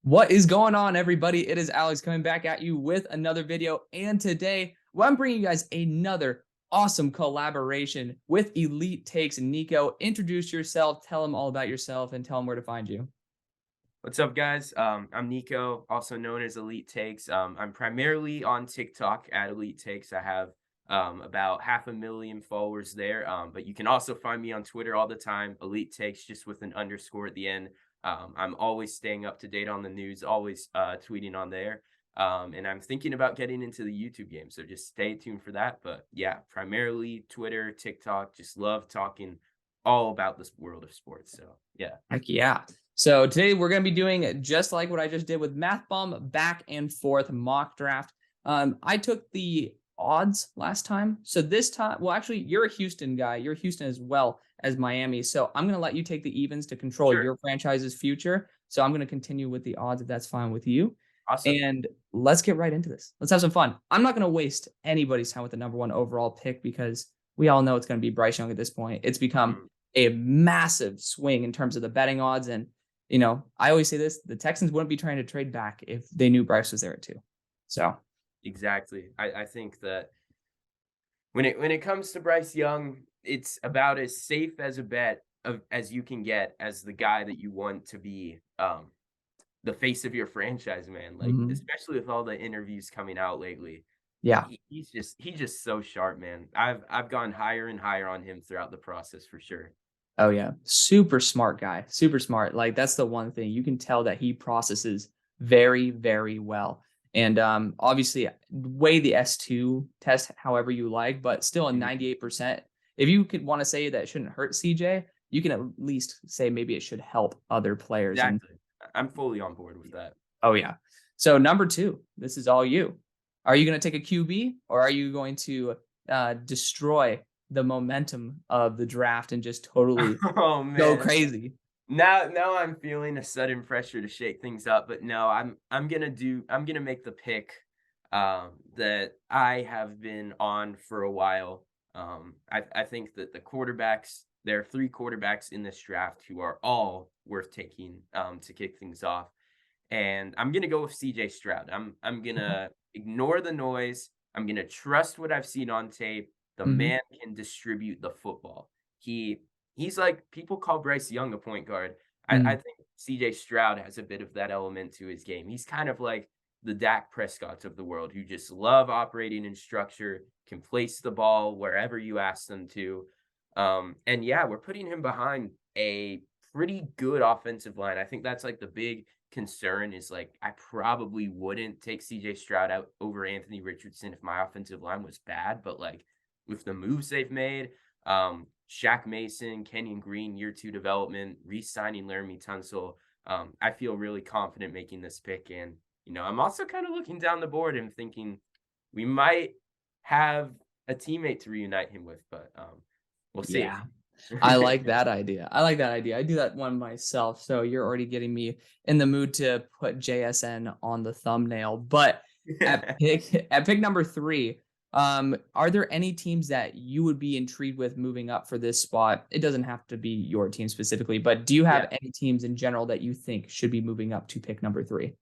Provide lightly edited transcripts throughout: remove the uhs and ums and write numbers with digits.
What is going on, everybody? It is Alex coming back at you with another video. And today, I'm bringing you guys another awesome collaboration with Elite Takes. Nico, introduce yourself, tell them all about yourself, and tell them where to find you. What's up, guys? I'm Nico, also known as EliteTakes. I'm primarily on TikTok at EliteTakes. I have about 500,000 followers there. But you can also find me on Twitter all the time, EliteTakes, just with an underscore at the end. I'm always staying up to date on the news, always tweeting on there. And I'm thinking about getting into the YouTube game, so just stay tuned for that. But yeah, primarily Twitter, TikTok. Just love talking all about this world of sports. So yeah. Heck yeah. So today we're going to be doing just like what I just did with Math Bomb, back and forth mock draft. I took the odds last time. So this time, well, actually, you're a Houston guy. You're Houston as well as Miami. So I'm going to let you take the evens to control Sure. your franchise's future. So I'm going to continue with the odds if that's fine with you. Awesome. And let's get right into this. Let's have some fun. I'm not going to waste anybody's time with the number one overall pick because we all know it's going to be Bryce Young at this point. It's become a massive swing in terms of the betting odds. And, I always say this, the Texans wouldn't be trying to trade back if they knew Bryce was there too. So Exactly. I think that when it comes to Bryce Young, it's about as safe as a bet as you can get as the guy that you want to be the face of your franchise, man. Like, mhm. especially with all the interviews coming out lately. Yeah. He's just so sharp, man. I've gone higher and higher on him throughout the process for sure. Oh yeah. Super smart guy. Super smart. Like that's the one thing you can tell that he processes very, very well. And obviously weigh the S2 test however you like, but still a Mhm. 98%. If you could want to say that it shouldn't hurt CJ, you can at least say maybe it should help other players. And Exactly. I'm fully on board with that. oh yeah. So number two, this is all you. Are you going to take a QB or are you going to destroy the momentum of the draft and just totally Oh go man. crazy? Now I'm feeling a sudden pressure to shake things up, but no, I'm gonna make the pick that I have been on for a while. I think that there are three quarterbacks in this draft who are all worth taking to kick things off. And I'm gonna go with CJ Stroud. I'm gonna ignore the noise. I'm gonna trust what I've seen on tape. The Mhm. man can distribute the football. He's like people call Bryce Young a point guard. I Mm. think CJ Stroud has a bit of that element to his game. He's kind of like the Dak Prescotts of the world who just love operating in structure, can place the ball wherever you ask them to. And yeah, we're putting him behind a pretty good offensive line. I think that's like the big concern is like I probably wouldn't take CJ Stroud out over Anthony Richardson if my offensive line was bad, but like with the moves they've made, Shaq Mason, Kenyon Green, year two development, re-signing Laramie Tunsil, I feel really confident making this pick. And I'm also kind of looking down the board and thinking we might have a teammate to reunite him with, but we'll see. Yeah. I like that idea. I like that idea. I do that one myself. So you're already getting me in the mood to put JSN on the thumbnail. But at pick number three, are there any teams that you would be intrigued with moving up for this spot? It doesn't have to be your team specifically, but do you have Yeah. any teams in general that you think should be moving up to pick number three?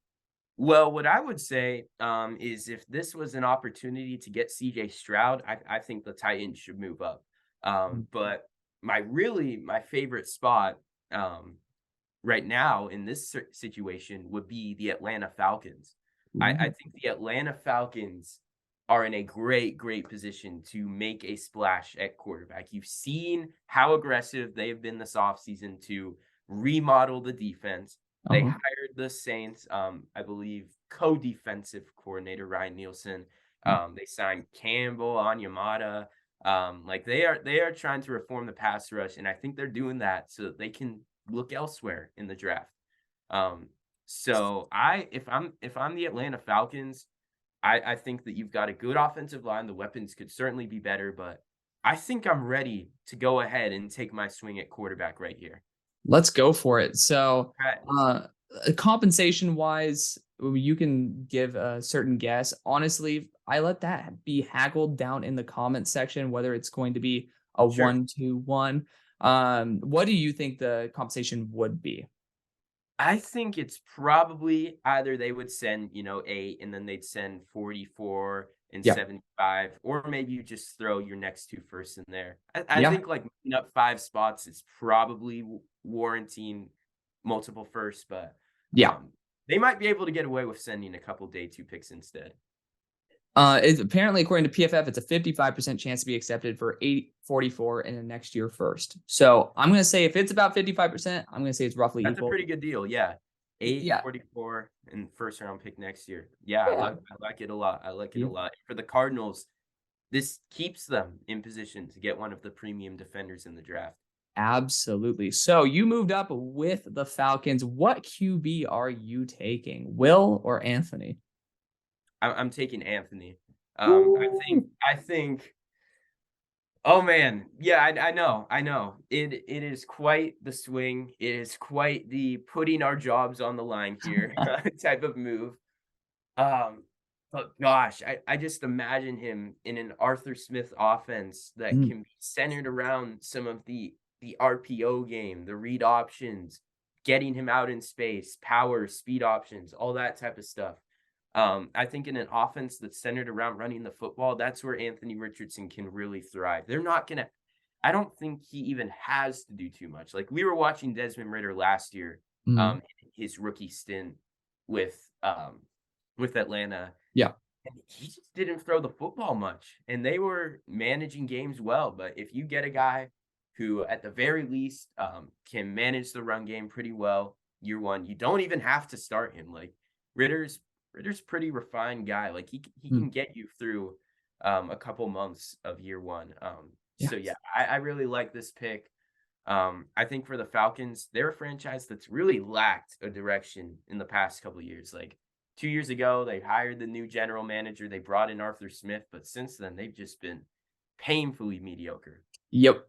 Well, what I would say is if this was an opportunity to get CJ Stroud, I think the Titans should move up. But my favorite spot right now in this situation would be the Atlanta Falcons. I Ooh. think the Atlanta Falcons are in a great position to make a splash at quarterback. You've seen how aggressive they have been this offseason to remodel the defense. They Uh-huh. hired the Saints, I believe, co-defensive coordinator Ryan Nielsen. They signed Campbell, Onyemata. Like they are trying to reform the pass rush, and I think they're doing that so that they can look elsewhere in the draft. Um, so if I'm the Atlanta Falcons, I think that you've got a good offensive line. The weapons could certainly be better, but I think I'm ready to go ahead and take my swing at quarterback right here. Let's go for it. So, Right. uh, compensation wise, you can give a certain guess. Honestly, I let that be haggled down in the comment section, whether it's going to be a Sure. 1-2-1. What do you think the compensation would be? I think it's probably either they would send, 8 and then they'd send 44 and Yeah. 75, or maybe you just throw your next 2 firsts in there. I Yeah. think, like, moving up 5 spots is probably warranting multiple firsts, but, Yeah. they might be able to get away with sending a couple day 2 picks instead. It's apparently, according to PFF, it's a 55% chance to be accepted for 844 in the next year first. So I'm going to say if it's about 55%, I'm going to say it's roughly That's a equal. pretty good deal, yeah. 8, Yeah. 44, and first round pick next year. Yeah, Yeah. I like it a lot. I like it a Yeah. lot. For the Cardinals, this keeps them in position to get one of the premium defenders in the draft. Absolutely. So you moved up with the Falcons. What QB are you taking? Will or Anthony? I'm taking Anthony. Ooh. I think oh, man. Yeah, I know. It is quite the swing. It is quite the putting our jobs on the line here type of move. Um, but gosh, I just imagine him in an Arthur Smith offense that Mm, can be centered around some of the RPO game, the read options, getting him out in space, power, speed options, all that type of stuff. I think in an offense that's centered around running the football, that's where Anthony Richardson can really thrive. They're not gonna I don't think he even has to do too much. Like we were watching Desmond Ritter last year, mm, in his rookie stint with um with Atlanta, yeah. and he just didn't throw the football much. And they were managing games well. But if you get a guy who, at the very least, can manage the run game pretty well year one, you don't even have to start him. Like Ritter's Ritter's pretty refined guy. Like he Mm, can get you through a couple months of year one. yeah. So yeah, I really like this pick. I think for the Falcons, they're a franchise that's really lacked a direction in the past couple of years. Like 2 years ago, they hired the new general manager. They brought in Arthur Smith, but since then they've just been painfully mediocre. Yep.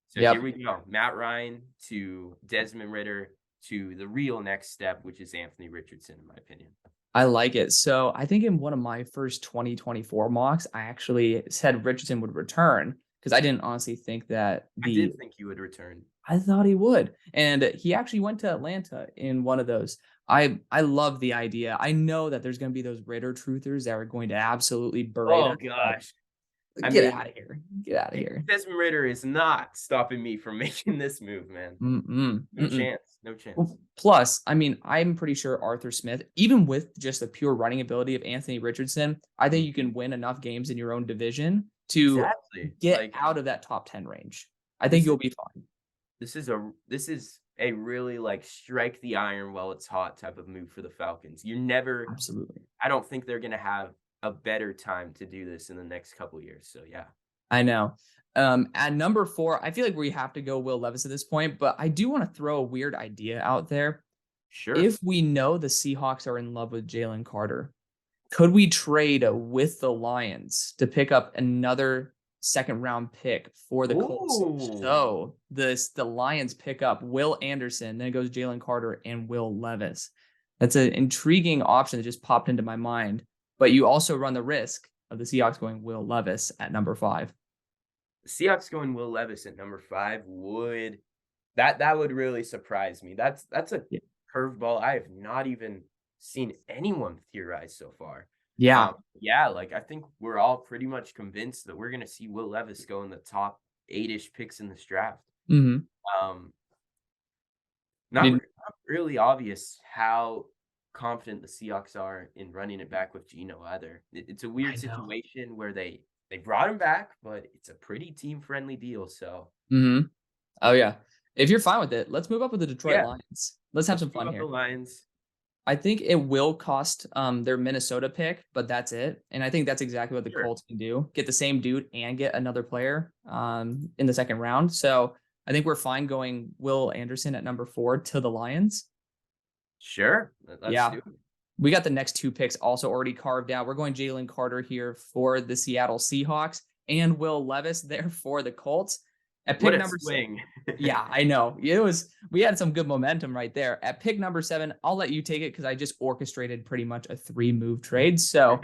So here Yep. we go. Matt Ryan to Desmond Ritter to the real next step, which is Anthony Richardson, in my opinion. I like it. So I think in one of my first 2024 mocks, I actually said Richardson would return because I didn't honestly think that I the did think you would return. I thought he would. And he actually went to Atlanta in one of those. I love the idea. I know that there's going to be those Ritter truthers that are going to absolutely berate Oh us. Like, gosh. I get mean, out of here. Get out of here. Desmond Ritter is not stopping me from making this move, man. Mm-mm, No mm-mm. chance. No chance. Well, plus, I mean, I'm pretty sure Arthur Smith, even with just the pure running ability of Anthony Richardson, I think you can win enough games in your own division to Exactly. get Like out of that top 10 range. I think this is you'll be fine. this is a really like strike the iron while it's hot type of move for the Falcons. You never Absolutely. I don't think they're gonna have a better time to do this in the next couple years. So yeah. I know. At number 4, I feel like we have to go Will Levis at this point, but I do want to throw a weird idea out there. Sure. If we know the Seahawks are in love with Jalen Carter, could we trade with the Lions to pick up another second round pick for the Colts? Ooh. So the Lions pick up Will Anderson, then it goes Jalen Carter and Will Levis. That's an intriguing option that just popped into my mind. But you also run the risk of the Seahawks going Will Levis at number 5. The Seahawks going Will Levis at number 5 would that would really surprise me. That's a Yeah. curveball I have not even seen anyone theorize so far. Yeah. Yeah, like I think we're all pretty much convinced that we're gonna see Will Levis go in the top 8-ish picks in this draft. Hmm. Um, I mean, not really obvious how confident the Seahawks are in running it back with Geno either. It's a I weird know. situation where they brought him back, but it's a pretty team friendly deal. So Hmm. Oh yeah. If you're fine with it, let's move up with the Detroit yeah, Lions. Let's have let's some move fun up the here. lines. I think it will cost their Minnesota pick, but that's it. And I think that's exactly what the Sure, Colts can do. Get the same dude and get another player in the second round. So I think we're fine going Will Anderson at number 4 to the Lions. sure. Let's Yeah. do it. We got the next 2 picks also already carved out. We're going Jalen Carter here for the Seattle Seahawks and Will Levis there for the Colts. At What pick a number swing. Yeah, I know. We had some good momentum right there. At pick number 7, I'll let you take it because I just orchestrated pretty much a 3-move trade. So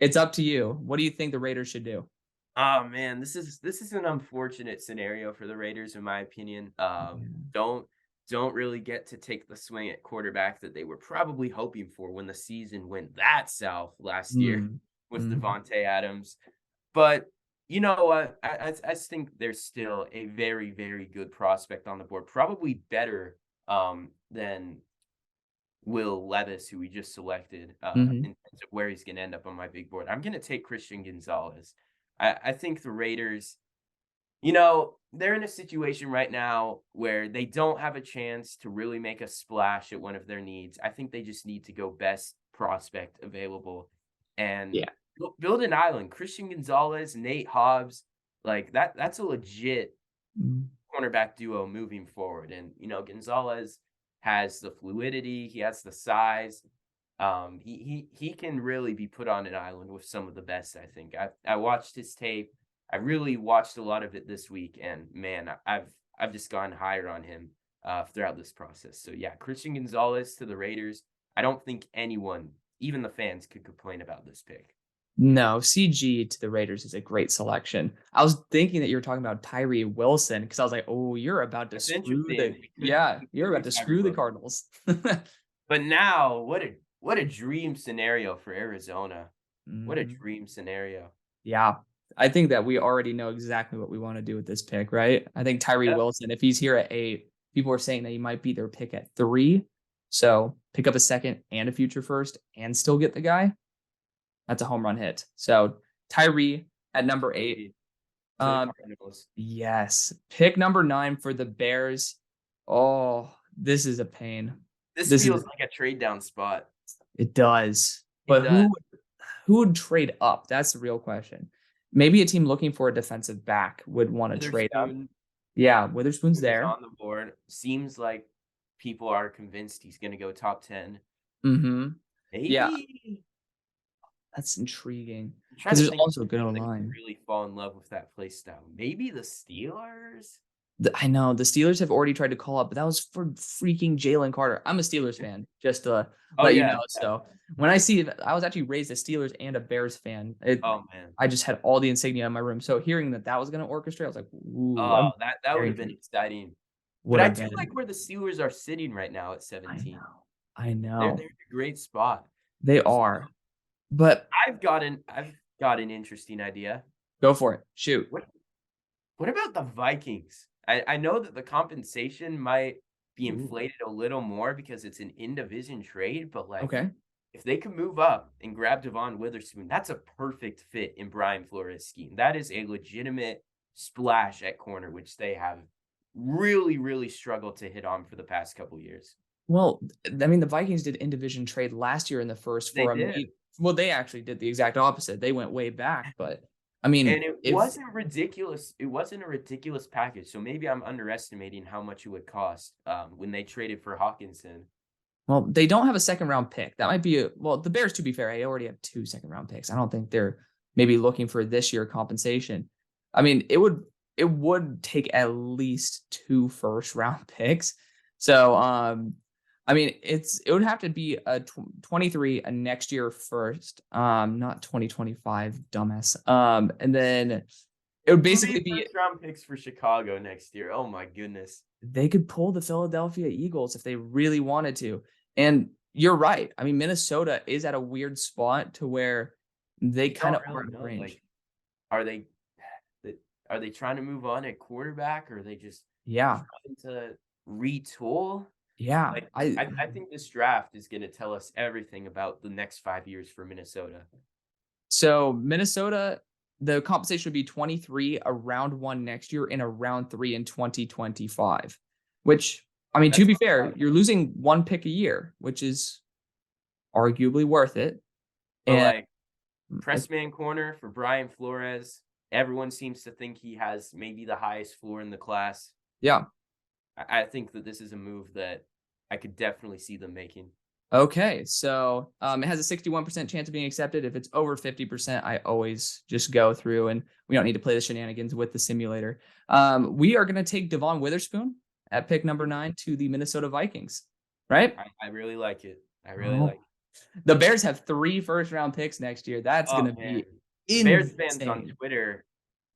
it's up to you. What do you think the Raiders should do? Oh man, this is an unfortunate scenario for the Raiders, in my opinion. Yeah. Don't don't really get to take the swing at quarterback that they were probably hoping for when the season went that south last year Mm. with Mhm. Devontae Adams. But you know what? I think there's still a very, very good prospect on the board, probably better than Will Levis, who we just selected, Mhm. in terms of where he's going to end up on my big board. I'm going to take Christian Gonzalez. I think the Raiders, they're in a situation right now where they don't have a chance to really make a splash at one of their needs. I think they just need to go best prospect available and Yeah. build an island. Christian Gonzalez, Nate Hobbs, like that's a legit Mm. cornerback duo moving forward. And Gonzalez has the fluidity, he has the size. He can really be put on an island with some of the best. I think I watched his tape. I really watched a lot of it this week, and man, I've just gone higher on him throughout this process. So yeah, Christian Gonzalez to the Raiders. I don't think anyone, even the fans, could complain about this pick. No, CG to the Raiders is a great selection. I was thinking that you were talking about Tyree Wilson because I was like, "Oh, you're about to That's screw interesting. the He you're could be about to Tyree screw the Wilson. Cardinals." But now, what a dream scenario for Arizona. What a Mhm. dream scenario. Yeah. I think that we already know exactly what we want to do with this pick, right? I think Tyree Yep. Wilson, if he's here at 8, people are saying that he might be their pick at 3. So pick up a second and a future first and still get the guy. That's a home run hit. So Tyree at number 8. Maybe to the Um, Cardinals. yes. Pick number 9 for the Bears. Oh, this is a pain. This This feels is like a trade down spot. it does. It But does. who would trade up? That's the real question. Maybe a team looking for a defensive back would want to trade up. Witherspoon, Yeah, Witherspoon's who's there. on the board, seems like people are convinced he's gonna go top 10. Mhm. Yeah, Maybe. that's intriguing I'm trying because to there's think of also a a good team that could O-line. really fall in love with that play style. Maybe the Steelers? I know the Steelers have already tried to call up, but that was for freaking Jalen Carter. I'm a Steelers fan, just to Oh, let you yeah, know. yeah. So when I see that, I was actually raised a Steelers and a Bears fan. Oh, man. I just had all the insignia in my room. So hearing that was going to orchestrate, I was like, ooh, Oh, I'm that would very have been intrigued. exciting. But Would I have do been. like where the Steelers are sitting right now at I 17. know. I They're know. in a great spot. They So are. But I've got an interesting idea. go for it. Shoot. What what about the Vikings? I know that the compensation might be Ooh. inflated a little more because it's an in-division trade, but, like, Okay. if they could move up and grab Devon Witherspoon, that's a perfect fit in Brian Flores' scheme. That is a legitimate splash at corner, which they have really, really struggled to hit on for the past couple years. Well, I mean, the Vikings did in division trade last year in the first They for a did. mate. Well, they actually did the exact opposite. They went way back, but I mean, And it if wasn't ridiculous. It wasn't a ridiculous package. So maybe I'm underestimating how much it would cost when they traded for Hawkinson. well, they don't have a second round pick. That might be well, the Bears, to be fair, they already have 2 second round picks. I don't think they're maybe looking for this year compensation. I mean, it would take at least 2 first round picks. So I mean, it would have to be a 23 a next year first, not 2025, dumbass. And then it would 3 basically be first round picks for Chicago next year. Oh my goodness. they could pull the Philadelphia Eagles if they really wanted to. And you're right. I mean, Minnesota is at a weird spot to where they You kind don't of are really in know. range. Like, are they are they trying to move on at quarterback, or are they just Yeah. trying to retool? Yeah. Like, I think this draft is gonna tell us everything about the next 5 years for Minnesota. So Minnesota, the compensation would be 23, a round 1 next year, and a round 3 in 2025. Which, I mean, to That's be not fair, bad. you're losing 1 pick a year, which is arguably worth it. But, And like, press man corner for Brian Flores. Everyone seems to think he has maybe the highest floor in the class. yeah. I think that this is a move that I could definitely see them making. Okay, so it has a 61% chance of being accepted. If it's over 50%, I always just go through and we don't need to play the shenanigans with the simulator. We are going to take Devon Witherspoon at pick number 9 to the Minnesota Vikings, right? I really like it. I really Oh. like it. The Bears have 3 first round picks next year. That's going Oh, to man. be The Bears fans on insane. Twitter,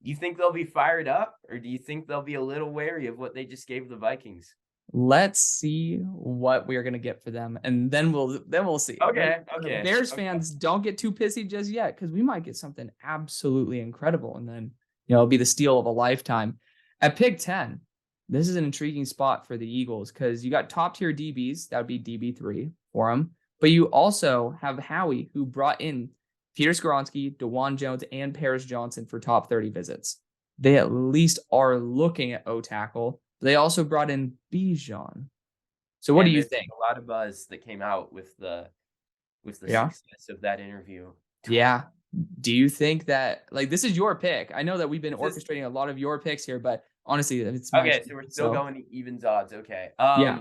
do you think they'll be fired up, or do you think they'll be a little wary of what they just gave the Vikings? Let's see what we're gonna get for them, and then we'll see. Okay, Bears okay. fans, don't get too pissy just yet, because we might get something absolutely incredible, and then it'll be the steal of a lifetime. At pick 10, this is an intriguing spot for the Eagles because you got top tier DBs, that would be DB3 for them, but you also have Howie, who brought in Peter Skoronski, DeJuan Jones, and Paris Johnson for top 30 visits. They at least are looking at O tackle. They also brought in Bijan. So what do And you there's think? a lot of buzz that came out with the Yeah. success of that interview. Yeah. Do you think that this is your pick? I know that we've been This is orchestrating a lot of your picks here, but honestly, it's my okay, so choice. we're still So going to evens odds. Okay. yeah,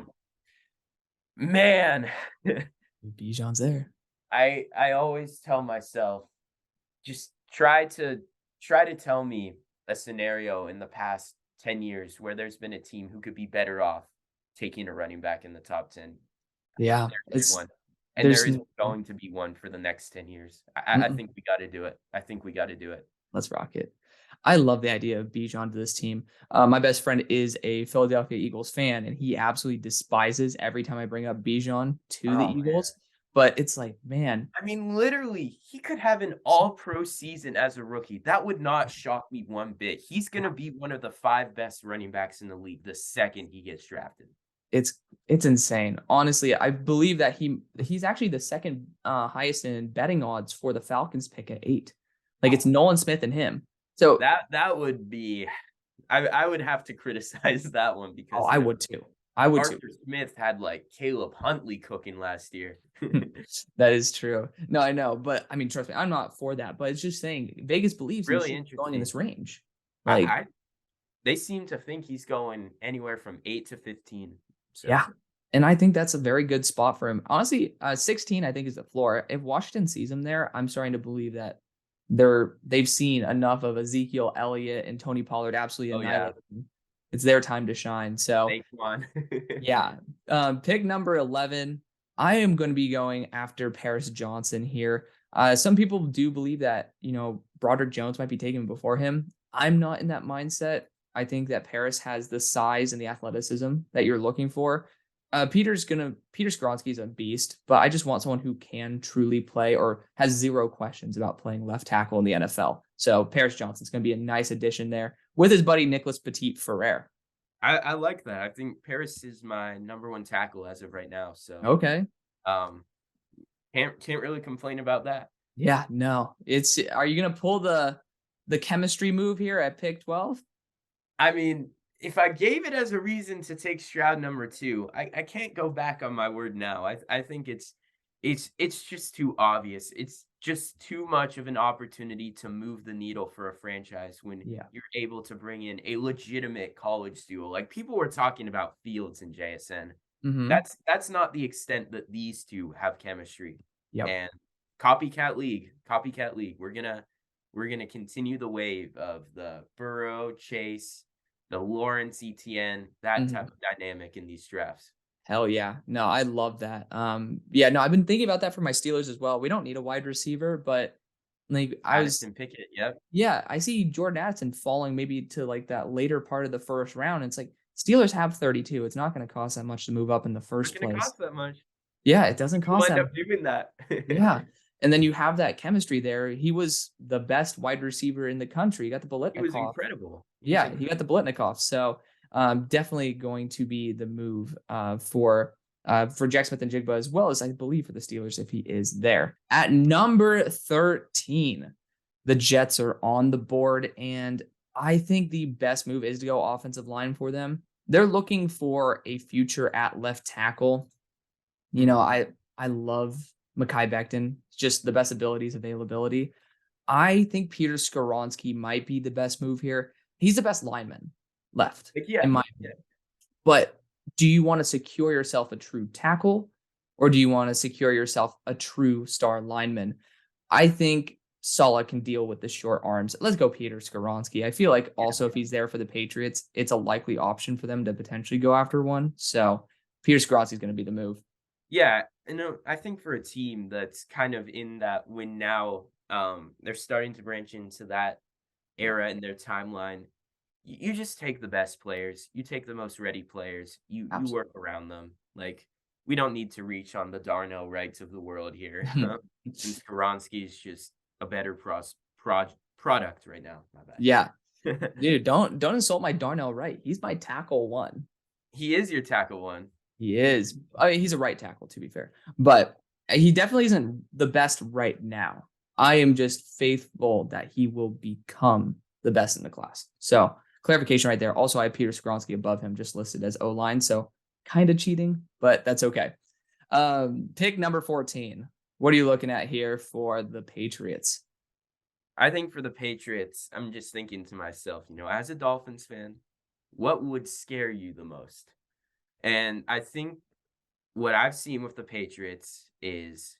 Man, Bijan's there. I always tell myself, just try to tell me a scenario in the past 10 years where there's been a team who could be better off taking a running back in the top 10. Yeah, There isn't it's one, and there there's isn't going to be one for the next 10 years. I mm-mm. think we gotta do it. I think we gotta do it. Let's rock it. I love the idea of Bijan to this team. My best friend is a Philadelphia Eagles fan, and he absolutely despises every time I bring up Bijan to the Oh, man. Eagles. But it's like, man, I mean, literally, he could have an all-pro season as a rookie. That would not shock me one bit. He's gonna be one of the 5 best running backs in the league the second he gets drafted. it's it's insane. Honestly, I believe that he's actually the second highest in betting odds for the Falcons pick at 8. Like it's Nolan Smith and him. So That would be I would have to criticize that one oh, because, I would too. I would too. Arthur Smith had, like, Caleb Huntley cooking last year. That is true. No, I know, but I mean, trust me, I'm not for that. But it's just saying Vegas believes he Really should be going in interesting. this range. Like, I they seem to think he's going anywhere from 8 to 15. So, yeah. And I think that's a very good spot for him. Honestly, 16, I think, is the floor. If Washington sees him there, I'm starting to believe that they've seen enough of Ezekiel Elliott and Tony Pollard absolutely oh, yeah. annihilate him. It's their time to shine. So Saquon. yeah. Pick number 11. I am going to be going after Paris Johnson here. Some people do believe that, Broderick Jones might be taken before him. I'm not in that mindset. I think that Paris has the size and the athleticism that you're looking for. Peter Skoronski is a beast, but I just want someone who can truly play or has zero questions about playing left tackle in the NFL. So Paris Johnson's going to be a nice addition there with his buddy Nicholas Petit Ferrer. I like that. I think Paris is my number 1 tackle as of right now, so, Okay. um, can't really complain about that. Yeah, no. Are you gonna pull the chemistry move here at pick 12? I mean, if I gave it as a reason to take Stroud number 2, I can't go back on my word now. I think it's just too obvious. It's just too much of an opportunity to move the needle for a franchise when Yeah. you're able to bring in a legitimate college duo. Like, people were talking about Fields and JSN. Mm-hmm. That's not the extent that these 2 have chemistry. Yep. And copycat league. We're gonna continue the wave of the Burrow, Chase, the Lawrence Etienne, that Mhm. type of dynamic in these drafts. Hell yeah. No, I love that. Yeah, no, I've been thinking about that for my Steelers as well. We don't need a wide receiver, but Addison Pickett, yep. yeah, I see Jordan Addison falling maybe to that later part of the first round. It's like Steelers have 32. It's not going to cost that much to move up in the Not first gonna place. cost that much. Yeah, it doesn't We'll cost end that. up doing that. Yeah. And then you have that chemistry there. He was the best wide receiver in the country. You got the He was Biletnikoff. incredible. Yeah, he got the Biletnikoff. So definitely going to be the move for Jack Smith and Jigba, as well as I believe for the Steelers if he is there. At number 13, the Jets are on the board, and I think the best move is to go offensive line for them. They're looking for a future at left tackle. I love Mekhi Becton, just the best abilities, availability. I think Peter Skoronski might be the best move here. He's the best lineman left, Like, in yeah, my yeah. opinion. But do you want to secure yourself a true tackle, or do you want to secure yourself a true star lineman? I think Saleh can deal with the short arms. Let's go Peter Skoronski. I feel like also if he's there for the Patriots, it's a likely option for them to potentially go after one. So Peter Skoronski is going to be the move. Yeah, I think for a team that's kind of in that win now, they're starting to branch into that era in their timeline. you just take the best players. You take the most ready players. You work Absolutely. around them. Like, we don't need to reach on the Darnell Wrights of the world here. And Skoronski is just a better product right now. My Yeah, bad. dude, don't insult my Darnell Wright. He's my tackle one. He is your tackle one. He is. I mean, he's a right tackle, to be fair, but he definitely isn't the best right now. I am just faithful that he will become the best in the class. So clarification right there. Also, I have Peter Skronsky above him, just listed as O line. So kind of cheating, but that's okay. Pick number 14. What are you looking at here for the Patriots? I think for the Patriots, I'm just thinking to myself, as a Dolphins fan, what would scare you the most? And I think what I've seen with the Patriots is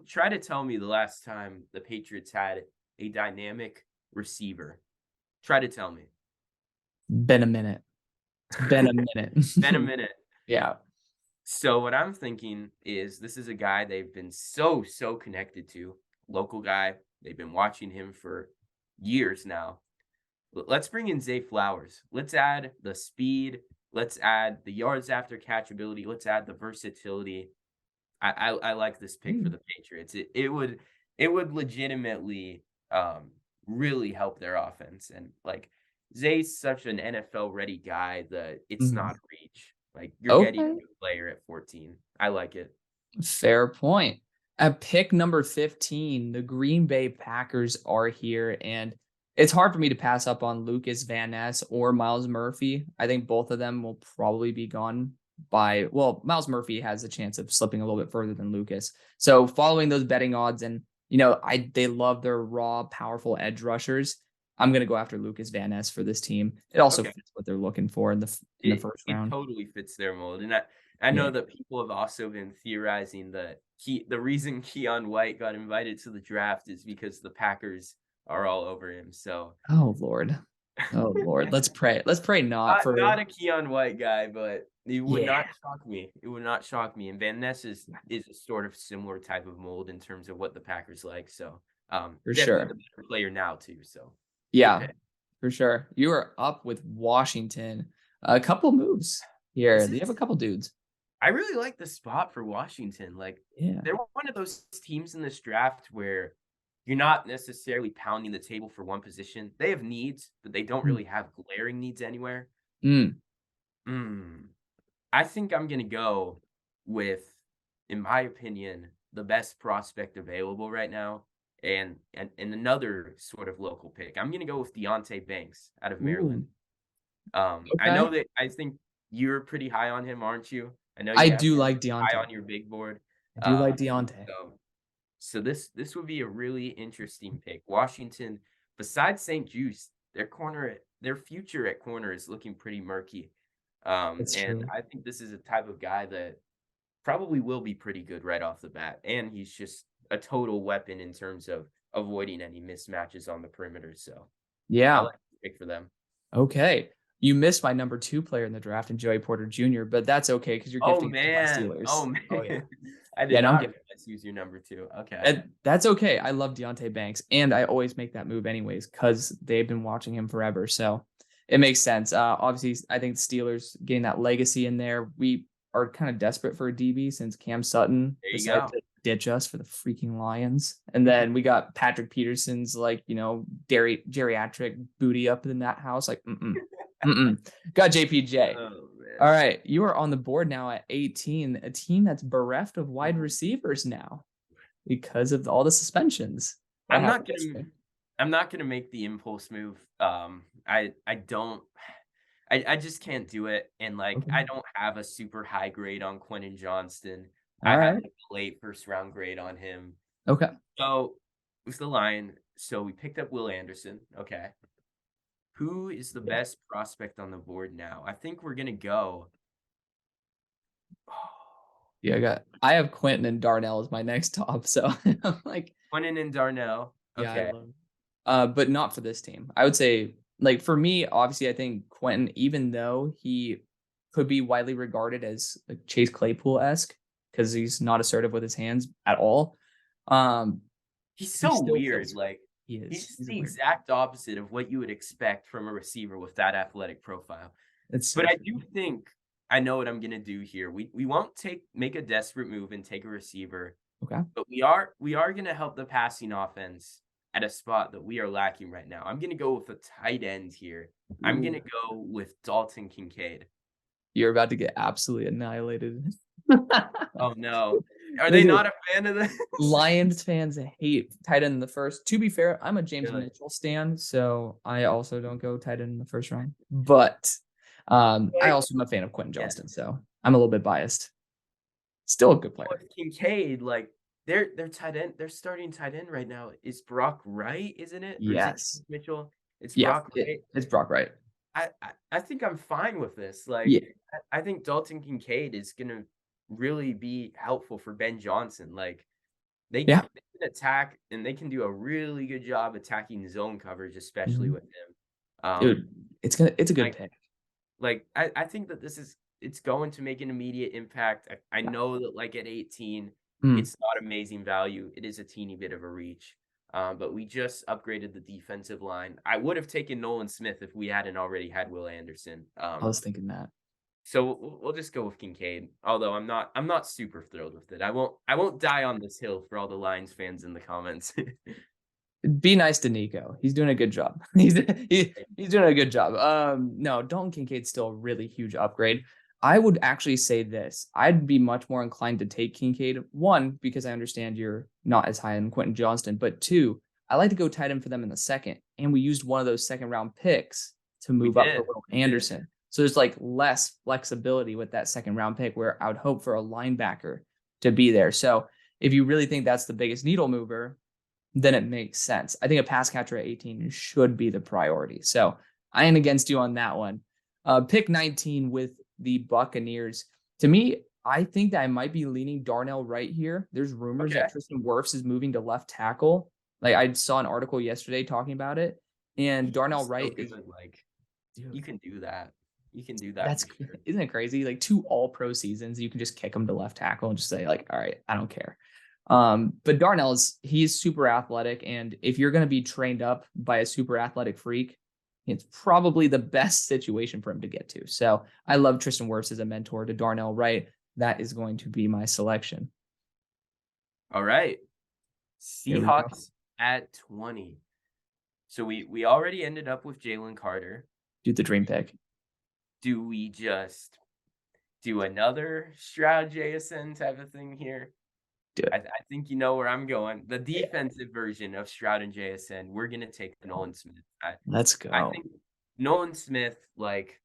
try to tell me the last time the Patriots had a dynamic receiver. Try to tell me. Been a minute. It's been a minute. Been a minute. Yeah. So what I'm thinking is this is a guy they've been so connected to, local guy. They've been watching him for years now. Let's bring in Zay Flowers. Let's add the speed. Let's add the yards after catch ability. Let's add the versatility. I like this pick for the Patriots. It would legitimately really help their offense. And like Zay's such an NFL ready guy that it's Mhm. not reach. Like you're getting a Okay. good player at 14. I like it. Fair point. At pick number 15, the Green Bay Packers are here, and it's hard for me to pass up on Lucas Van Ness or Miles Murphy. I think both of them will probably be gone by, well, Miles Murphy has a chance of slipping a little bit further than Lucas. So following those betting odds, and they love their raw, powerful edge rushers. I'm gonna go after Lucas Van Ness for this team. It also Okay. fits what they're looking for in the It first it round. totally fits their mold, and I know Yeah. that people have also been theorizing that the reason Keon White got invited to the draft is because the Packers are all over him, so Oh Lord. Oh Lord. Let's pray. Let's pray not not for. a Keon White guy, but it would Yeah, not shock me. It would not shock me, and Van Ness is a sort of similar type of mold in terms of what the Packers like, so, for definitely the sure. better player now too, so good Yeah, pick. for sure. You are up with Washington. A couple moves here. This You have a is couple dudes. I really like the spot for Washington. Like, Yeah. they're one of those teams in this draft where you're not necessarily pounding the table for one position. They have needs, but they don't Mm. really have glaring needs anywhere. Mm. Mm. I think I'm gonna go with, in my opinion, the best prospect available right now, and another sort of local pick. I'm gonna go with Deontay Banks out of Maryland. Ooh. I know Okay. that I think you're pretty high on him, aren't you? I know I you have do him like high Deontay. on your big board. I do like Um, Deontay. so this would be a really interesting pick. Washington, besides St. Juice, their future at corner is looking pretty murky. That's And true. I think this is a type of guy that probably will be pretty good right off the bat. And he's just a total weapon in terms of avoiding any mismatches on the perimeter. So I Yeah. like to pick for them. Okay. You missed my number 2 player in the draft in Joey Porter Jr., but that's okay because you're Oh gifting it to my man. Oh Steelers. Oh yeah. man. I did Yeah, don't not give realize he was your number two. Okay. that's okay. I love Deontay Banks, and I always make that move anyways because they've been watching him forever. So it makes sense. Obviously, I think the Steelers getting that legacy in there. We are kind of desperate for a DB since Cam Sutton There you decided go. to ditch us for the freaking Lions, and then we got Patrick Peterson's geriatric booty up in that house. Like, got JPJ. Oh All man. right, you are on the board now at 18, a team that's bereft of wide receivers now because of all the suspensions that I'm happened not gonna yesterday. I'm not gonna make the impulse move. I don't I just can't do it. And like Okay. I don't have a super high grade on Quentin Johnston. I All have right. like a late first round grade on him. Okay. So with the line, so we picked up Will Anderson. Okay. Who is the Yeah. best prospect on the board now? I think we're gonna go. Yeah, I have Quentin and Darnell as my next top. So I'm like, Quentin and Darnell. yeah, I Okay. love it. But not for this team. I would say, like, for me, obviously, I think Quentin, even though he could be widely regarded as like Chase Claypool-esque, because he's not assertive with his hands at all, um, He's he so still weird. feels Like He He's is. just He's a the weird. exact opposite of what you would expect from a receiver with that athletic profile. It's But so I true. do think I know what I'm gonna do here. We won't make a desperate move and take a receiver, Okay. but we are gonna help the passing offense at a spot that we are lacking right now. I'm gonna go with a tight end here. I'm Ooh. gonna go with Dalton Kincaid. You're about to get absolutely annihilated. Oh no. Are They they do. not a fan of this? Lions fans hate tight end in the first. To be fair, I'm a James Really? Mitchell stan, so I also don't go tight end in the first round. But I Like, also am a fan of Quentin yeah. Johnston, so I'm a little bit biased. Still a good player. With Kincaid, like their tight end, their starting tight end right now is Brock Wright, isn't it? Or is it Yes. James Mitchell? It's Yeah, Brock Wright. it's Brock Wright. I think I'm fine with this. Like, Yeah. I think Dalton Kincaid is gonna really be helpful for Ben Johnson. Like, Yeah. they can attack and they can do a really good job attacking zone coverage, especially Mhm. with him. Um, Dude, it's a good like pick. I think that it's going to make an immediate impact. I Yeah. know that like at 18, Mm. it's not amazing value. It is a teeny bit of a reach. But we just upgraded the defensive line. I would have taken Nolan Smith if we hadn't already had Will Anderson. I was thinking that. So we'll just go with Kincaid. Although I'm not super thrilled with it. I won't die on this hill for all the Lions fans in the comments. Be nice to Nico. He's doing a good job. He's doing a good job. No, Dalton Kincaid's still a really huge upgrade. I would actually say this. I'd be much more inclined to take Kincaid. One, because I understand you're not as high on Quentin Johnston, but two, I like to go tight end for them in the second. And we used one of those second round picks to We move up for did. Will We did. Anderson. So there's like less flexibility with that second round pick where I would hope for a linebacker to be there. So if you really think that's the biggest needle mover, then it makes sense. I think a pass catcher at 18 should be the priority. So I am against you on that one. Pick 19 with the Buccaneers. To me, I think that I might be leaning Darnell Wright here. There's rumors Okay. that Tristan Wirfs is moving to left tackle. Like I saw an article yesterday talking about it. And Darnell He's so Wright good. is, Like dude, you can do that. You can do that that's for sure. isn't it crazy? Like 2 all-pro seasons, you can just kick him to left tackle and just say, like, all right, I don't care. But Darnell he's super athletic, and if you're gonna be trained up by a super athletic freak, it's probably the best situation for him to get to. So I love Tristan Wirfs as a mentor to Darnell Wright. That is going to be my selection. All right. Here we go. Seahawks at 20. So we already ended up with Jalen Carter. Do the dream pick. Do we just do another Stroud JSN type of thing here? Do I it. think you know where I'm going. The Yeah. defensive version of Stroud and JSN, we're gonna take the Nolan Smith. Let's I go. think Nolan Smith, like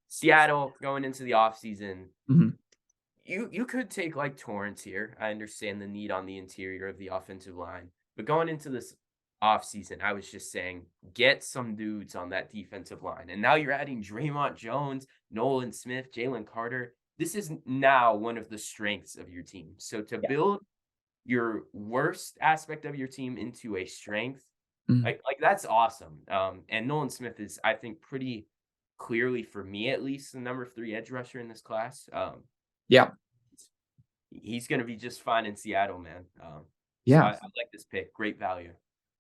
Seattle going into the offseason, Mhm. you could take like Torrance here. I understand the need on the interior of the offensive line. But going into this offseason, I was just saying, get some dudes on that defensive line. And now you're adding Draymond Jones, Nolan Smith, Jalen Carter. This is now one of the strengths of your team. So to Yeah. build your worst aspect of your team into a strength, Mhm. like that's awesome. And Nolan Smith is, I think, pretty clearly for me at least the number 3 edge rusher in this class. Yeah. He's gonna be just fine in Seattle, man. So Yeah. I like this pick. Great value.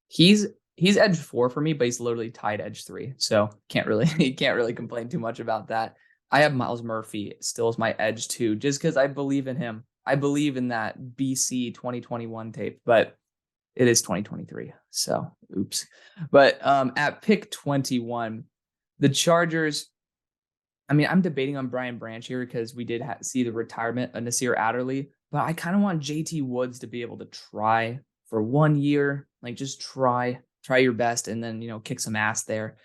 He's he's edge 4 for me, but he's literally tied edge 3. So can't really can't really complain too much about that. I have Myles Murphy still as my edge 2, just because I believe in him. I believe in that BC 2021 tape, but it is 2023. So oops. But at pick 21, the Chargers. I mean, I'm debating on Brian Branch here because we did see the retirement of Nasir Adderley, but I kind of want JT Woods to be able to try for 1 year, like just try your best and then, kick some ass there.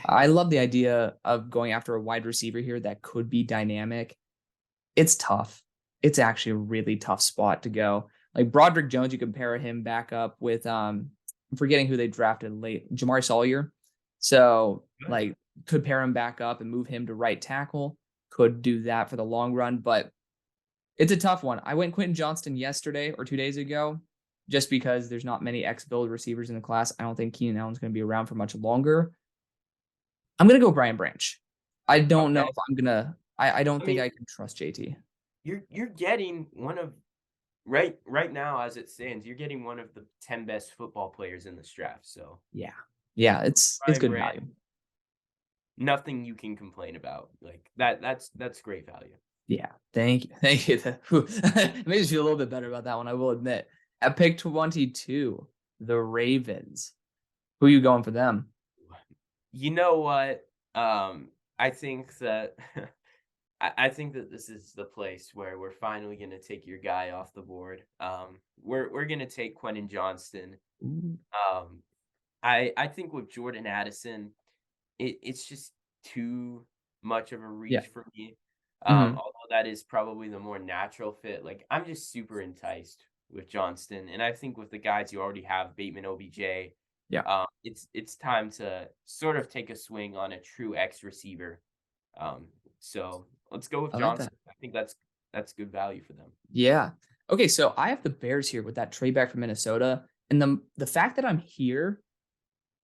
I love the idea of going after a wide receiver here that could be dynamic. It's tough. It's actually a really tough spot to go. Like Broderick Jones, you compare him back up with I'm forgetting who they drafted late, Jamar Sawyer. So Good. like could pair him back up and move him to right tackle. Could do that for the long run, but it's a tough one. I went Quentin Johnston yesterday or 2 days ago, just because there's not many X-build receivers in the class. I don't think Keenan Allen's going to be around for much longer. I'm gonna go Brian Branch. I don't know Okay. if I'm gonna. I don't I think mean, I can trust JT. you're getting one of right now, as it stands, you're getting one of the 10 best football players in this draft. So Yeah. Yeah, it's prime good rate, value. nothing you can complain about. Like that's great value. Yeah. Thank you. Thank you. It makes me feel a little bit better about that one, I will admit. At pick 22, the Ravens. Who you going for them? You know what? I think that I think that this is the place where we're finally gonna take your guy off the board. We're gonna take Quentin Johnston. Ooh. Um, I think with Jordan Addison, it's just too much of a Yeah. reach for me. Mhm. Although that is probably the more natural fit. Like I'm just super enticed with Johnston, and I think with the guys you already have, Bateman, OBJ, Yeah. it's time to sort of take a swing on a true X receiver. So let's go with I like that. Johnston. I think that's good value for them. Yeah. Okay, so I have the Bears here with that trade back from Minnesota, and the fact that I'm here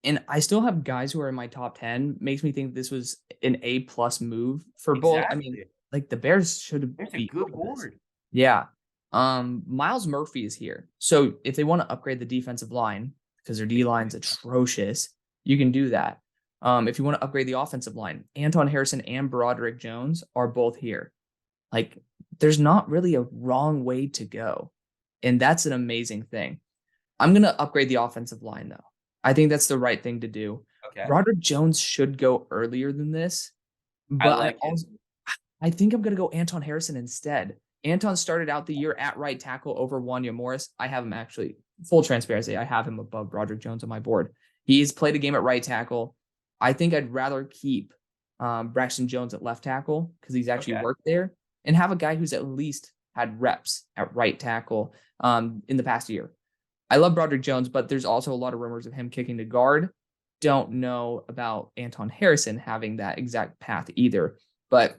and I still have guys who are in my top 10 makes me think this was an A plus move for both. I mean, Exactly. like the Bears should There's a be good over this. board. Yeah. Myles Murphy is here. So if they want to upgrade the defensive line, because their D They line's atrocious, you can do that. If you want to upgrade the offensive line, Anton Harrison and Broderick Jones are both here. Like, there's not really a wrong way to go. And that's an amazing thing. I'm going to upgrade the offensive line, though. I think that's the right thing to do. okay. Broderick Jones should go earlier than this, I but like it. I think I'm going to go Anton Harrison instead. Anton started out the year at right tackle over Wanya Morris. I have him actually, full transparency, I have him above Broderick Jones on my board. He's played a game at right tackle. I think I'd rather keep Braxton Jones at left tackle because he's actually Okay. worked there and have a guy who's at least had reps at right tackle in the past year. I love Broderick Jones, but there's also a lot of rumors of him kicking to guard. Don't know about Anton Harrison having that exact path either. But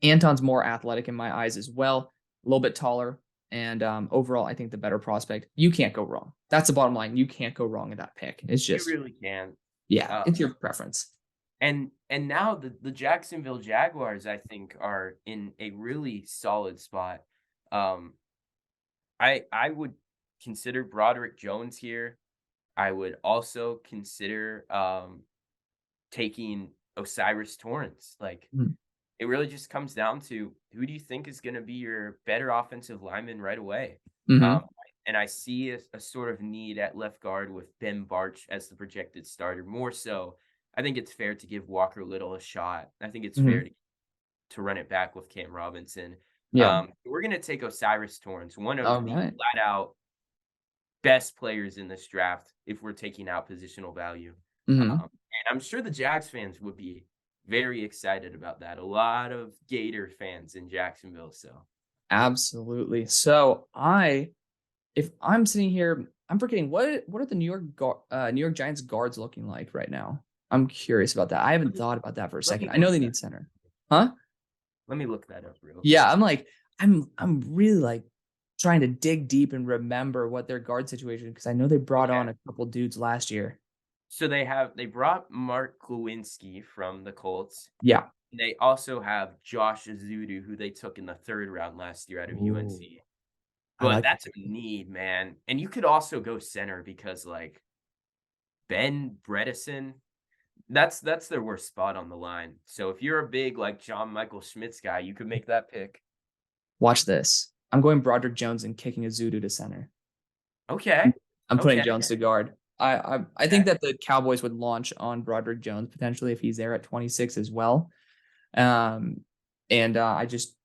Anton's more athletic in my eyes as well, a little bit taller. And overall, I think the better prospect. You can't go wrong. That's the bottom line. You can't go wrong in that pick. It's You just, really can. yeah, Uh, it's your preference. and now the Jacksonville Jaguars, I think, are in a really solid spot. Um, I would consider Broderick Jones here. I would also consider taking Osiris Torrance. Like Mhm. it really just comes down to who do you think is going to be your better offensive lineman right away. Um, Mhm. and I see a sort of need at left guard with Ben Barch as the projected starter. More so, I think it's fair to give Walker Little a shot. I think it's fair Mhm. to run it back with Cam Robinson. Yeah. We're going to take Osiris Torrance, one All of the right. flat out best players in this draft if we're taking out positional value. Mhm. And I'm sure the Jags fans would be very excited about that. A lot of Gator fans in Jacksonville. So Absolutely. So if I'm sitting here, I'm forgetting what are the New York Giants guards looking like right now? I'm curious about that. I let haven't me thought about that for a let second. me I know look they that. need center. Huh? Let me look that up real Yeah, quick. I'm like, I'm really like trying to dig deep and remember what their guard situation because I know they brought Okay. on a couple dudes last year. So they brought Mark Lewinsky from the Colts. Yeah. They also have Josh Azudu, who they took in the third round last year out of Ooh, UNC. I But like that's a that. need, man. And you could also go center because like Ben Bredesen, that's their worst spot on the line. So if you're a big like John Michael Schmitz guy, you could make that pick. Watch this. I'm going Broderick Jones and kicking Azudu to center. Okay. I'm putting Okay. Jones to guard. I think Okay. that the Cowboys would launch on Broderick Jones potentially if he's there at 26 as well. Um, and I'm just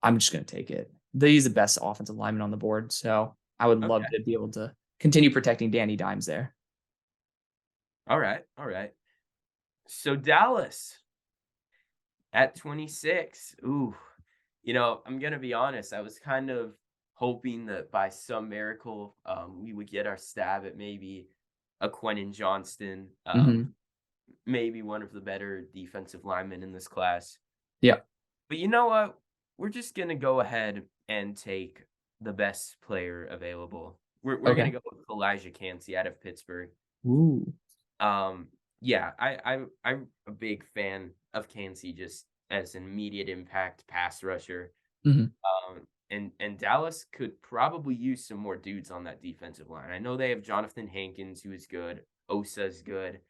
gonna take it. He's the best offensive lineman on the board, so I would love Okay. to be able to continue protecting Danny Dimes there. All right. All right. So Dallas at 26. Ooh. I'm gonna be honest. I was kind of hoping that by some miracle, we would get our stab at maybe a Quentin Johnston, Hmm. maybe one of the better defensive linemen in this class. Yeah. But you know what? We're just gonna go ahead and take the best player available. We're gonna Okay. go with Elijah Cansey out of Pittsburgh. Ooh. Um, yeah, I'm a big fan of Cansey just as an immediate impact pass rusher. Hmm. and Dallas could probably use some more dudes on that defensive line. I know they have Jonathan Hankins, who is good. Osa's good.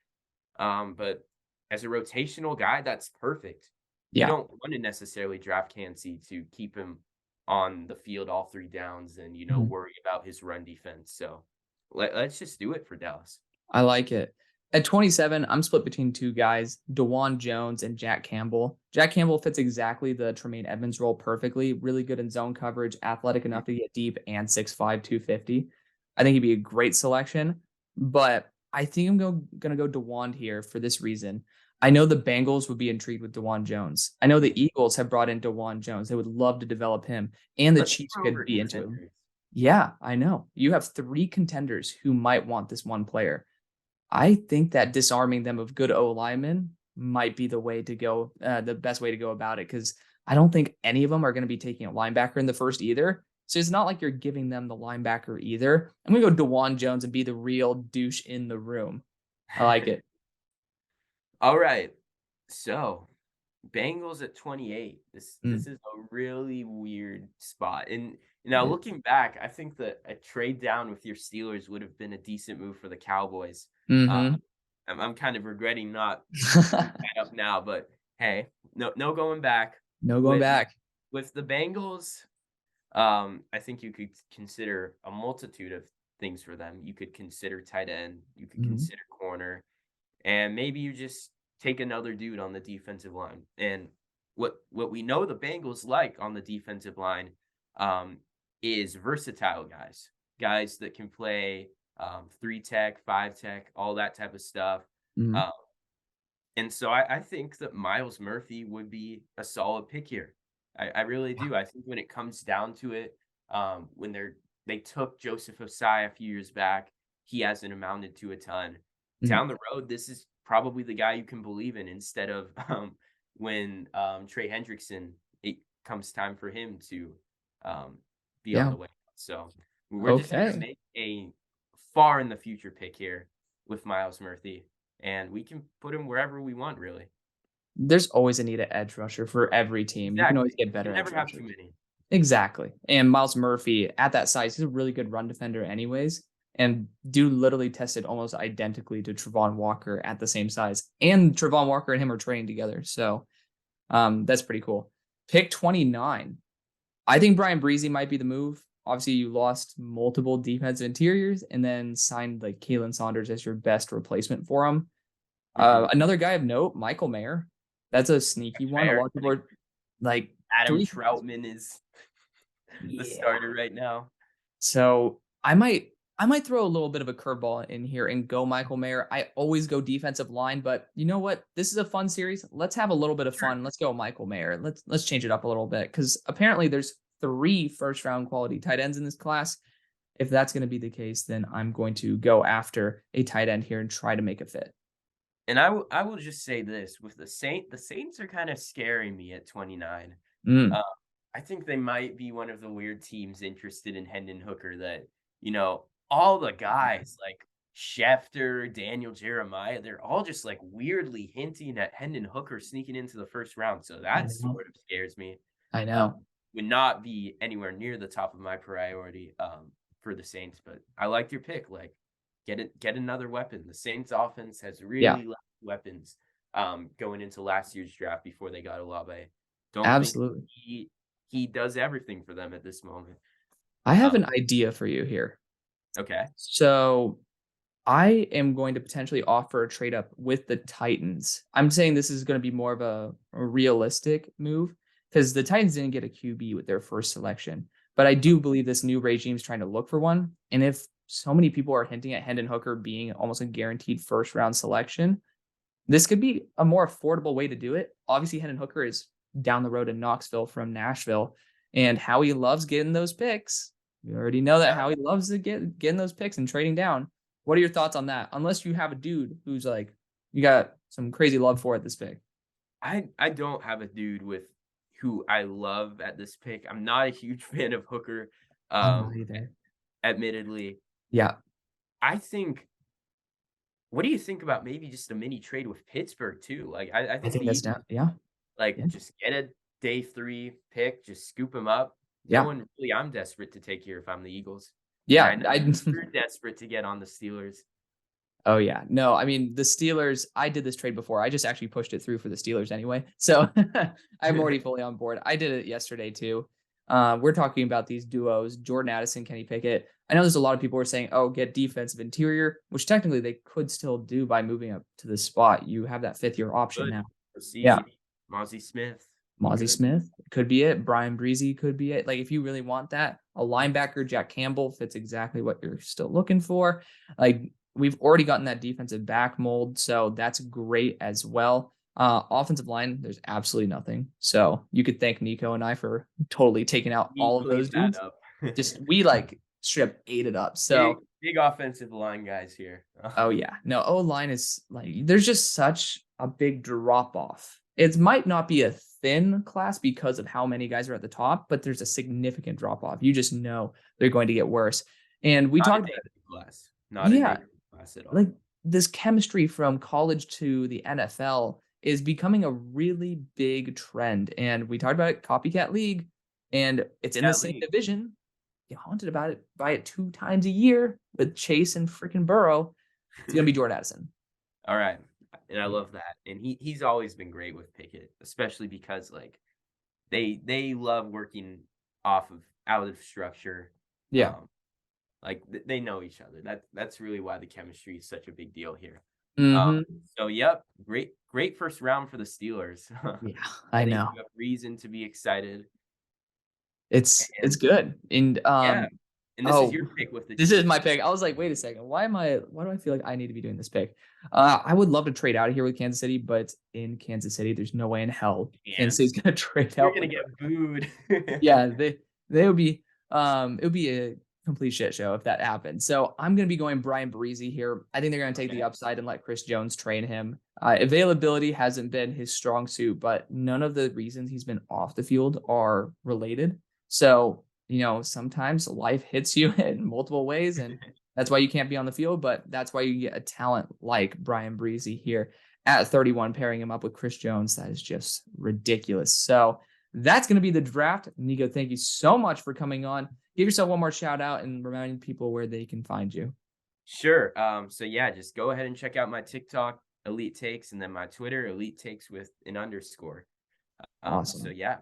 But as a rotational guy, that's perfect. You Yeah. don't want to necessarily draft Kancey to keep him on the field all 3 downs and, Mhm. worry about his run defense. So let's just do it for Dallas. I like it. At 27, I'm split between two guys, Dewan Jones and Jack Campbell. Jack Campbell fits exactly the Tremaine Edmonds role perfectly. Really good in zone coverage, athletic enough to get deep, and 6'5", 250. I think he'd be a great selection, but I think I'm going to go Dewan here for this reason. I know the Bengals would be intrigued with Dewan Jones. I know the Eagles have brought in Dewan Jones. They would love to develop him, and the Let's Chiefs go over could be into him. contenders. Yeah, I know. You have three contenders who might want this one player. I think that disarming them of good O linemen might be the way to go, the best way to go about it, because I don't think any of them are going to be taking a linebacker in the first either. So it's not like you're giving them the linebacker either. I'm going to go Dewan Jones and be the real douche in the room. I like it. All right. So, Bengals at 28. This Mm, is a really weird spot. And now it looking back, I think that a trade down with your Steelers would have been a decent move for the Cowboys. Uh, Mhm. I'm kind of regretting not bringing that up now, but hey, no going back. No going With back. with the Bengals, I think you could consider a multitude of things for them. You could consider tight end, you could Mhm. consider corner, and maybe you just take another dude on the defensive line. And what we know the Bengals like on the defensive line um, is versatile guys, guys that can play 3 tech, 5 tech, all that type of stuff. Mhm. Uh, and so I think that Myles Murphy would be a solid pick here. I really do. I think when it comes down to it, when they took Joseph Osai a few years back, he hasn't amounted to a ton. Mhm. Down the road, this is probably the guy you can believe in instead of when Trey Hendrickson, it comes time for him to um, be on Yeah. the way. So we're just gonna Okay. make a far in the future pick here with Myles Murphy, and we can put him wherever we want, really. There's always a need at edge rusher for every team. You can always Exactly. get You better can never edge have too rushers. many. Exactly. And Myles Murphy at that size, he's a really good run defender anyways. And dude literally tested almost identically to Travon Walker at the same size. And Travon Walker and him are training together. So that's pretty cool. Pick 29. I think Brian Breezy might be the move. Obviously, you lost multiple defensive interiors and then signed like Kalen Saunders as your best replacement for him. Mhm. Another guy of note, Michael Mayer. That's a sneaky That's one. A fair. lot of I people think are like Adam three. Troutman is the Yeah. starter right now. So I might throw a little bit of a curveball in here and go Michael Mayer. I always go defensive line, but you know what? This is a fun series. Let's have a little bit of Sure. fun. Let's go Michael Mayer. Let's change it up a little bit because apparently there's three first round quality tight ends in this class. If that's going to be the case, then I'm going to go after a tight end here and try to make a fit. And I will just say this, with the Saints are kinda scaring me at 29. Mm. Uh, I think they might be one of the weird teams interested in Hendon Hooker that, all the guys like Schefter, Daniel Jeremiah, they're all just like weirdly hinting at Hendon Hooker sneaking into the first round. So I that know. sort of scares me. I Uh, know. would not be anywhere near the top of my priority for the Saints, but I liked your pick. Like, get another weapon. The Saints offense has Yeah, really lacked weapons going into last year's draft before they got Olave. Don't think absolutely. he does everything for them at this moment. I have Um, an idea for you here. okay. So I am going to potentially offer a trade up with the Titans. I'm saying this is going to be more of a realistic move because the Titans didn't get a QB with their first selection. But I do believe this new regime is trying to look for one. And if so many people are hinting at Hendon Hooker being almost a guaranteed first round selection, this could be a more affordable way to do it. Obviously, Hendon Hooker is down the road in Knoxville from Nashville, and Howie loves getting those picks. You already know that Howie loves to getting those picks and trading down. What are your thoughts on that? Unless you have a dude who's like you got some crazy love for at this pick. I don't have a dude with who I love at this pick. I'm not a huge fan of Hooker, I'm not um, either. admittedly. Yeah, I think what do you think about maybe just a mini trade with Pittsburgh too? Like I I think think the that's Eagles down. Yeah, like yeah. just get a day 3 pick, just scoop him up, No Yeah. one really I'm desperate to take here if I'm the Eagles. And Yeah. I know you're desperate to get on the Steelers. Oh yeah. No, I mean the Steelers, I did this trade before. I just actually pushed it through for the Steelers anyway. So I'm already fully on board. I did it yesterday too. We're talking about these duos, Jordan Addison, Kenny Pickett. I know there's a lot of people who are saying, oh, get defensive interior, which technically they could still do by moving up to the spot. You have that 5th-year option Good. now. Yeah. Proceed. Mozzie Smith. Mozzie Good. Smith could be it. Brian Breezy could be it. Like if you really want that, a linebacker, Jack Campbell fits exactly what you're still looking for. Like we've already gotten that defensive back mold, so that's great as well. Offensive line, there's absolutely nothing. So you could thank Nico and I for totally taking out We all of cleaned those that dudes. up. Just we like strip ate it up. Big, So big offensive line guys here. oh yeah. No, O line is like there's just such a big drop off. It might not be a thin class because of how many guys are at the top, but there's a significant drop off. You just know they're going to get worse. And we Not a talked about negative class. Not a yeah, negative class at all. like this chemistry from college to the NFL is becoming a really big trend. And we talked about it, copycat league, and it's in the That same league. division. Get haunted about it by it 2 times a year with Chase and freaking Burrow. It's gonna be Jordan Addison. All right. And I love that. And he's always been great with Pickett, especially because like they love working out of structure. Yeah. Like they know each other. That's really why the chemistry is such a big deal here. Mhm. So yep, great first round for the Steelers. Yeah, I I think know. you have reason to be excited. It's And good. And yeah, and this is oh, your pick with the this is Chiefs. my pick. I was like, wait a second. Why do I feel like I need to be doing this pick? I would love to trade out of here with Kansas City, but in Kansas City, there's no way in hell And Kansas City's gonna trade you're out gonna with get booed. yeah, they would be it would be a complete shit show if that happened. So I'm gonna be going Brian Breezy here. I think they're gonna take the Okay. upside and let Chris Jones train him. Availability hasn't been his strong suit, but none of the reasons he's been off the field are related. So, sometimes life hits you in multiple ways, and that's why you can't be on the field, but that's why you get a talent like Brian Breezy here at 31, pairing him up with Chris Jones. That is just ridiculous. So that's going to be the draft. Nico, thank you so much for coming on. Give yourself one more shout out and reminding people where they can find you. Sure. So yeah, just go ahead and check out my TikTok, EliteTakes, and then my Twitter, EliteTakes with an underscore. Awesome. So yeah.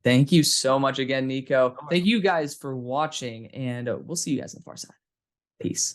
Thank you so much again, Nico. So much. Thank you guys for watching, and we'll see you guys on the far side. Peace.